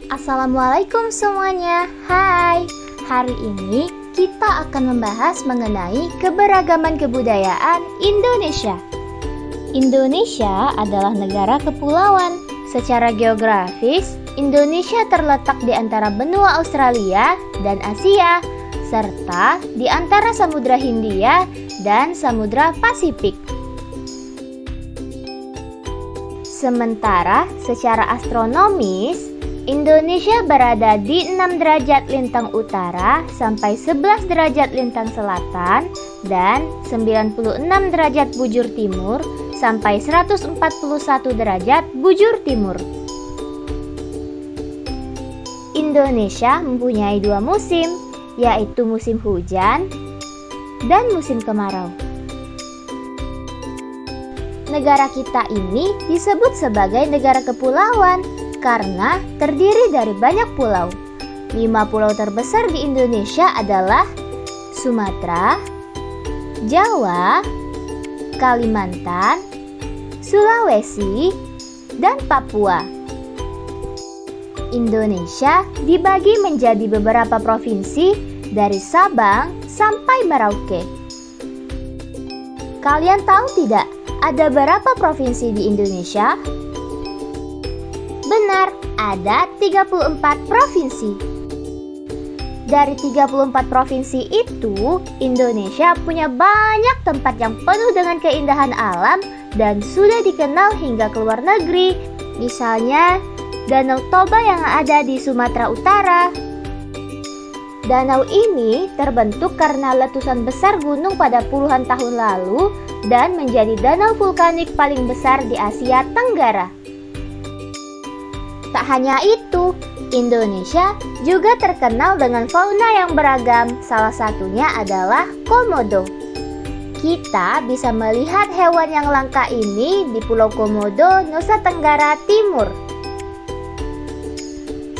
Assalamualaikum semuanya. Hai. Hari ini kita akan membahas mengenai keberagaman kebudayaan Indonesia. Indonesia adalah negara kepulauan. Secara geografis, Indonesia terletak di antara benua Australia dan Asia, serta di antara Samudra Hindia dan Samudra Pasifik. Sementara secara astronomis, Indonesia berada di 6 derajat lintang utara sampai 11 derajat lintang selatan dan 96 derajat bujur timur sampai 141 derajat bujur timur. Indonesia mempunyai 2 musim, yaitu musim hujan dan musim kemarau. Negara kita ini disebut sebagai negara kepulauan karena terdiri dari banyak pulau. 5 pulau terbesar di Indonesia adalah Sumatera, Jawa, Kalimantan, Sulawesi, dan Papua. Indonesia dibagi menjadi beberapa provinsi dari Sabang sampai Merauke. Kalian tahu tidak, ada berapa provinsi di Indonesia? Benar, ada 34 provinsi. Dari 34 provinsi itu, Indonesia punya banyak tempat yang penuh dengan keindahan alam dan sudah dikenal hingga ke luar negeri. Misalnya, Danau Toba yang ada di Sumatera Utara. Danau ini terbentuk karena letusan besar gunung pada puluhan tahun lalu dan menjadi danau vulkanik paling besar di Asia Tenggara. Tak hanya itu, Indonesia juga terkenal dengan fauna yang beragam, salah satunya adalah komodo. Kita bisa melihat hewan yang langka ini di Pulau Komodo, Nusa Tenggara Timur.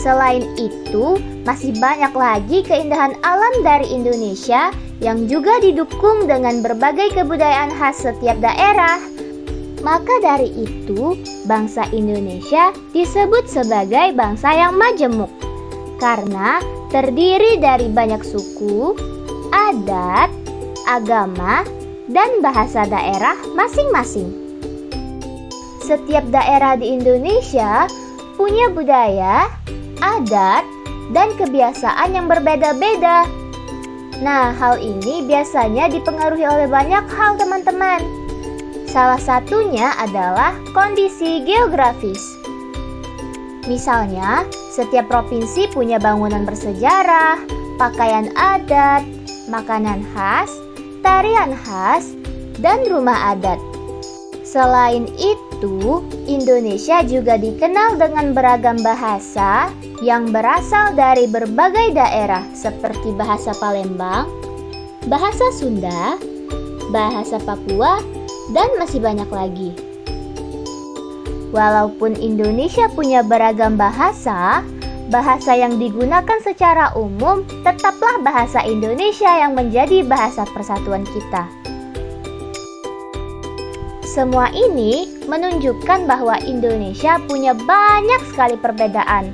Selain itu, masih banyak lagi keindahan alam dari Indonesia yang juga didukung dengan berbagai kebudayaan khas setiap daerah. Maka dari itu, bangsa Indonesia disebut sebagai bangsa yang majemuk karena terdiri dari banyak suku, adat, agama, dan bahasa daerah masing-masing. Setiap daerah di Indonesia punya budaya, adat, dan kebiasaan yang berbeda-beda. Nah, hal ini biasanya dipengaruhi oleh banyak hal, teman-teman. Salah satunya adalah kondisi geografis. Misalnya, setiap provinsi punya bangunan bersejarah, pakaian adat, makanan khas, tarian khas, dan rumah adat. Selain itu, Indonesia juga dikenal dengan beragam bahasa yang berasal dari berbagai daerah seperti bahasa Palembang, bahasa Sunda, bahasa Papua, dan masih banyak lagi. Walaupun Indonesia punya beragam bahasa, bahasa yang digunakan secara umum tetaplah bahasa Indonesia yang menjadi bahasa persatuan kita. Semua ini menunjukkan bahwa Indonesia punya banyak sekali perbedaan.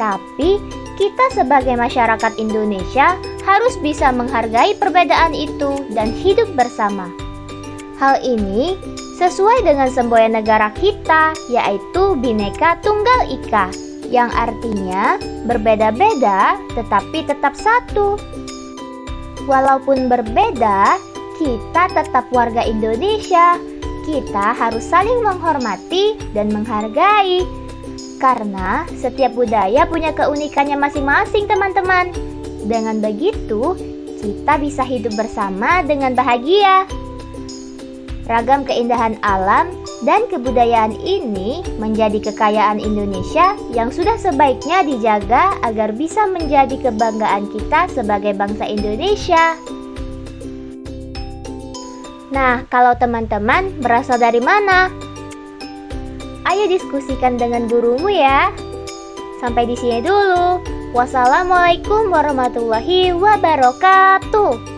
Tapi kita sebagai masyarakat Indonesia harus bisa menghargai perbedaan itu dan hidup bersama. Hal ini sesuai dengan semboyan negara kita, yaitu Bhinneka Tunggal Ika, yang artinya berbeda-beda tetapi tetap satu. Walaupun berbeda, kita tetap warga Indonesia. Kita harus saling menghormati dan menghargai, karena setiap budaya punya keunikannya masing-masing, teman-teman. Dengan begitu, kita bisa hidup bersama dengan bahagia. Ragam keindahan alam dan kebudayaan ini menjadi kekayaan Indonesia yang sudah sebaiknya dijaga agar bisa menjadi kebanggaan kita sebagai bangsa Indonesia. Nah, kalau teman-teman berasal dari mana? Ayo diskusikan dengan gurumu ya. Sampai di sini dulu. Wassalamualaikum warahmatullahi wabarakatuh.